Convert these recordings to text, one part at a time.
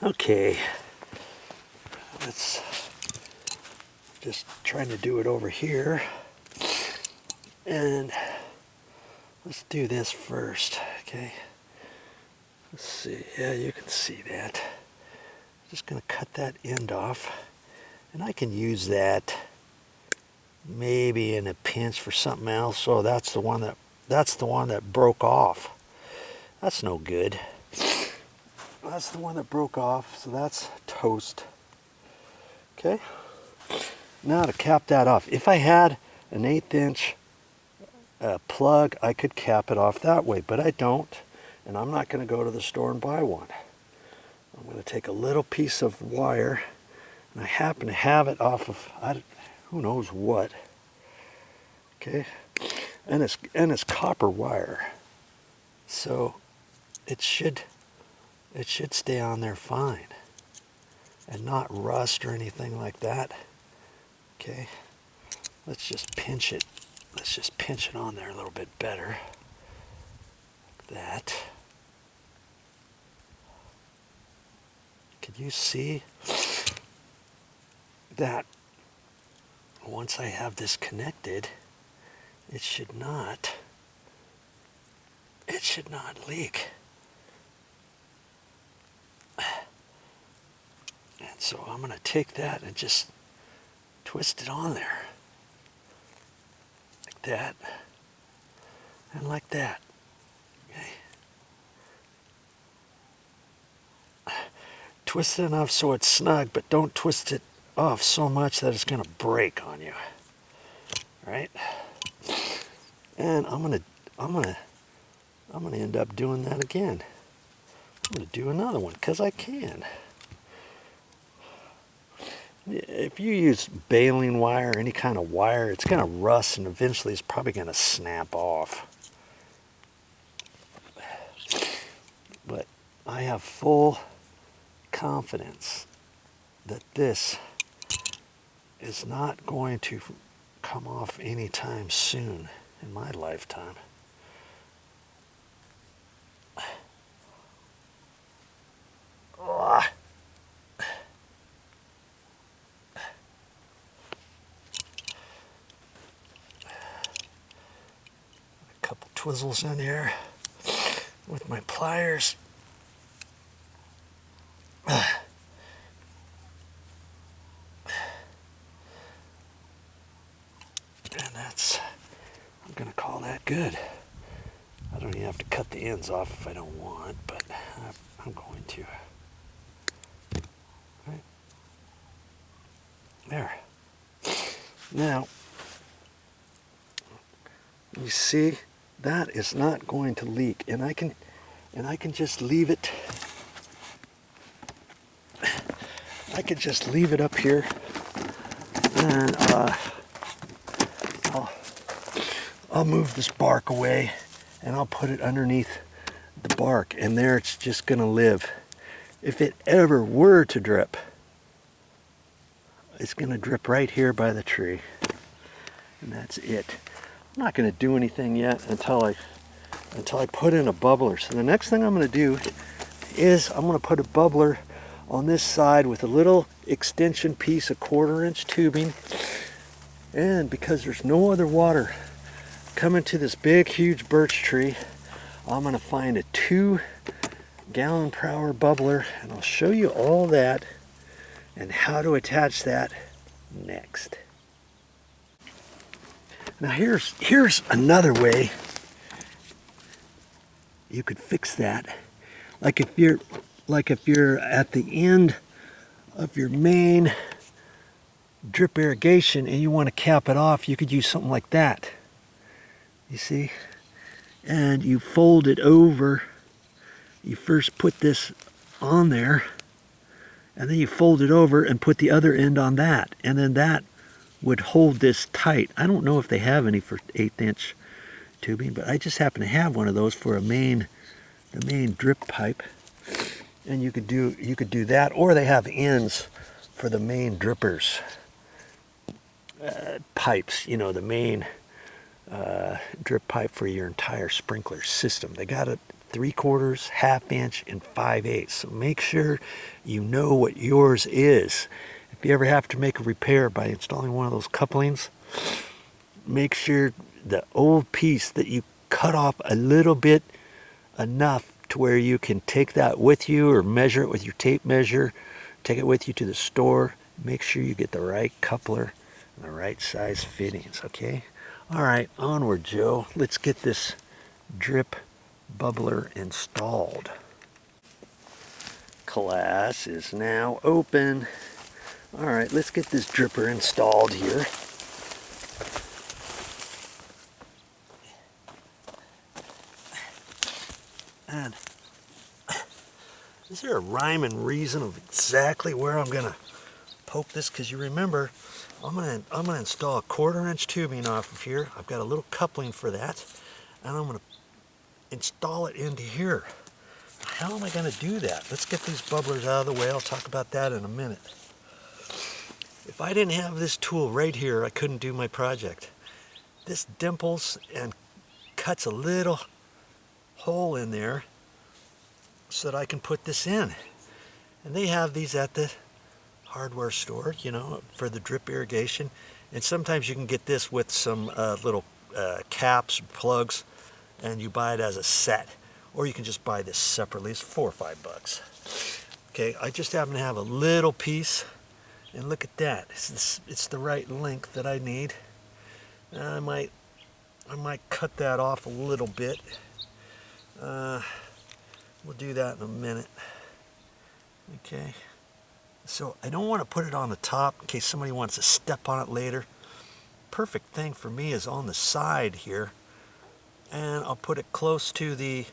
Okay, let's just trying to do it over here, and let's do this first. Okay, let's see. Yeah, you can see that. Just gonna cut that end off, and I can use that maybe in a pinch for something else. So that's the one that broke off. That's no good. That's the one that broke off, so that's toast. Okay, now to cap that off, if I had an 1/8 inch plug, I could cap it off that way, but I don't, and I'm not going to go to the store and buy one. I'm going to take a little piece of wire, and I happen to have it off of who knows what. Okay, and it's copper wire, so it should stay on there fine and not rust or anything like that. Okay, let's just pinch it. Let's just pinch it on there a little bit better. Like that. Can you see that once I have this connected, it should not leak. And so I'm going to take that and just twist it on there. Like that. And like that. Okay. Twist it enough so it's snug, but don't twist it off so much that it's going to break on you. Right? And I'm going to end up doing that again. I'm going to do another one because I can. If you use baling wire or any kind of wire, it's going to rust and eventually it's probably going to snap off. But I have full confidence that this is not going to come off anytime soon in my lifetime. Twizzles in here with my pliers. And that's, I'm going to call that good. I don't even have to cut the ends off if I don't want, but I'm going to. Right. There. Now, you see, that is not going to leak, and I can just leave it. I could just leave it up here, and I'll move this bark away, and I'll put it underneath the bark, and there it's just going to live. If it ever were to drip, it's going to drip right here by the tree, and that's it. I'm not going to do anything yet until I put in a bubbler. So the next thing I'm going to do is I'm going to put a bubbler on this side with a little extension piece of 1/4 inch tubing, and because there's no other water coming to this big huge birch tree, I'm going to find a 2 gallon per hour bubbler, and I'll show you all that and how to attach that next. Now here's another way you could fix that. Like if you're at the end of your main drip irrigation and you want to cap it off, you could use something like that. You see? And you fold it over. You first put this on there, and then you fold it over and put the other end on that, and then that would hold this tight. I don't know if they have any for 1/8 inch tubing, but I just happen to have one of those for the main drip pipe. And you could do that, or they have ends for the main drippers pipes. You know, the main drip pipe for your entire sprinkler system. They got it 3/4, 1/2 inch, and 5/8. So make sure you know what yours is. If you ever have to make a repair by installing one of those couplings, make sure the old piece that you cut off a little bit, enough to where you can take that with you or measure it with your tape measure, take it with you to the store. Make sure you get the right coupler and the right size fittings, okay? All right, onward, Joe. Let's get this drip bubbler installed. Class is now open. All right, let's get this dripper installed here. And is there a rhyme and reason of exactly where I'm gonna poke this? Because you remember, I'm gonna install a 1/4 inch tubing off of here. I've got a little coupling for that, and I'm gonna install it into here. How am I gonna do that? Let's get these bubblers out of the way. I'll talk about that in a minute. If I didn't have this tool right here, I couldn't do my project. This dimples and cuts a little hole in there so that I can put this in. And they have these at the hardware store, you know, for the drip irrigation. And sometimes you can get this with some little caps, plugs, and you buy it as a set. Or you can just buy this separately. It's $4 or $5. Okay, I just happen to have a little piece, and look at that. It's the right length that I need. I might cut that off a little bit. We'll do that in a minute. Okay, so I don't want to put it on the top in case somebody wants to step on it later. Perfect thing for me is on the side here, and I'll put it close to the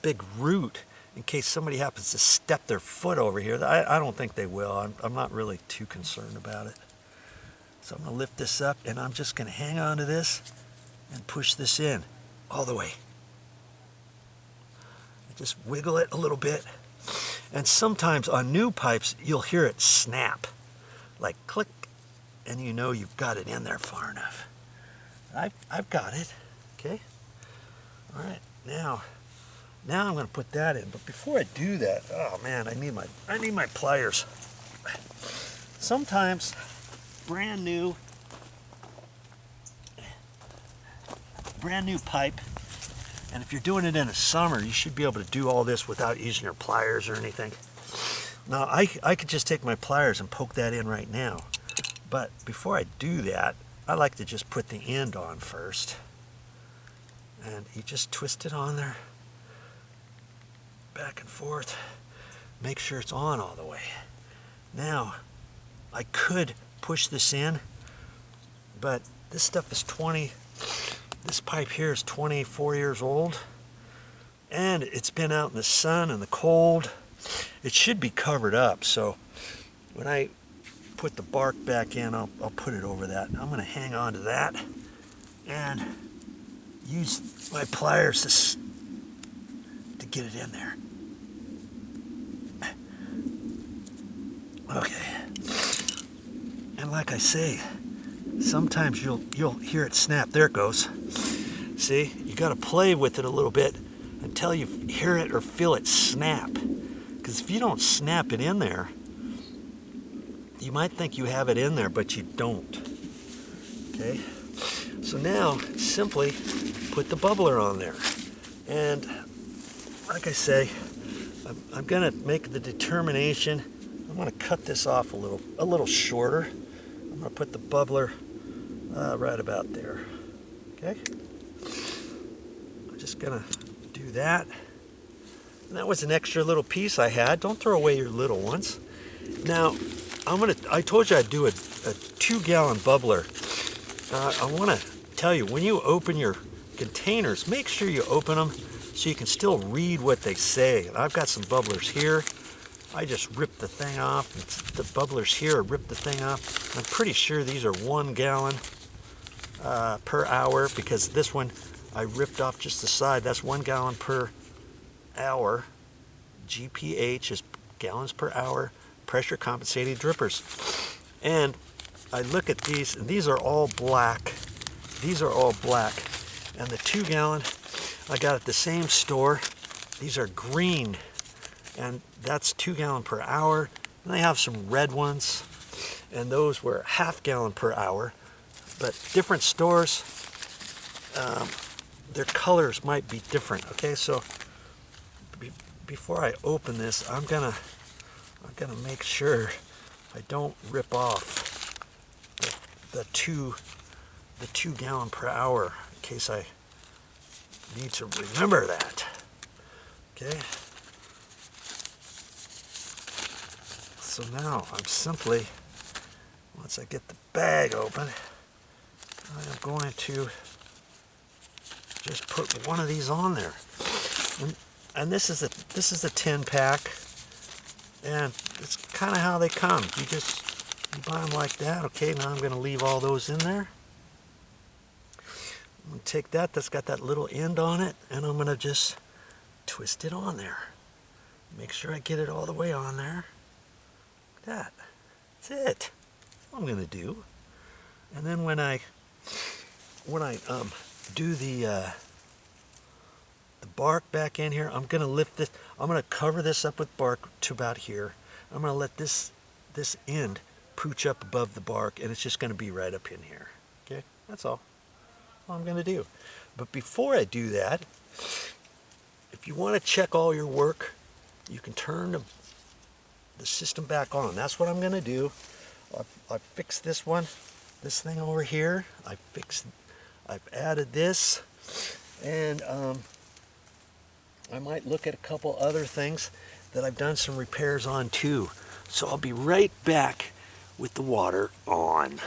big root in case somebody happens to step their foot over here. I don't think they will. I'm not really too concerned about it. So I'm going to lift this up, and I'm just going to hang on to this and push this in all the way. Just wiggle it a little bit. And sometimes on new pipes, you'll hear it snap. Like click, and you know you've got it in there far enough. I've got it, okay? All right, now I'm going to put that in. But before I do that, oh man, I need my pliers. Sometimes brand new pipe, and if you're doing it in the summer, you should be able to do all this without using your pliers or anything. Now I could just take my pliers and poke that in right now, but before I do that, I like to just put the end on first, and you just twist it on there back and forth, make sure it's on all the way. Now I could push this in, but this stuff is this pipe here is 24 years old, and it's been out in the sun and the cold. It should be covered up, so when I put the bark back in, I'll put it over that. I'm going to hang on to that and use my pliers to get it in there. Okay. And like I say, sometimes you'll hear it snap. There it goes. See, you got to play with it a little bit until you hear it or feel it snap. Because if you don't snap it in there, you might think you have it in there, but you don't. Okay? So now, simply put the bubbler on there. And like I say, I'm going to make the determination. I'm going to cut this off a little shorter. I'm going to put the bubbler right about there. Okay? I'm just going to do that. And that was an extra little piece I had. Don't throw away your little ones. Now, I told you I'd do a 2-gallon bubbler. I want to tell you, when you open your containers, make sure you open them so you can still read what they say. And I've got some bubblers here. I just ripped the thing off. The bubblers here ripped the thing off. I'm pretty sure these are 1 gallon per hour, because this one I ripped off just the side. That's 1 gallon per hour. GPH is gallons per hour. Pressure compensating drippers. And I look at these, and these are all black. these are all black. And the 2 gallon I got at the same store. These are green, and that's 2 gallon per hour. And they have some red ones, and those were 1/2 gallon per hour. But different stores, their colors might be different. Okay, so before I open this, I'm gonna make sure I don't rip off the 2 gallon per hour in case I need to remember that. Okay. So now I'm simply, once I get the bag open, I am going to just put one of these on there. And this is a 10 pack, and it's kind of how they come. You buy them like that. Okay, now I'm going to leave all those in there. I'm going to take that's got that little end on it, and I'm going to just twist it on there. Make sure I get it all the way on there. Like that. That's it. That's what I'm going to do. And then when I do the bark back in here, I'm going to lift this. I'm going to cover this up with bark to about here. I'm going to let this end pooch up above the bark, and it's just going to be right up in here. Okay, that's all I'm going to do. But before I do that, if you want to check all your work, you can turn the system back on. That's what I'm going to do. I've fixed this thing over here. I've added this, and I might look at a couple other things that I've done some repairs on too. So I'll be right back with the water on.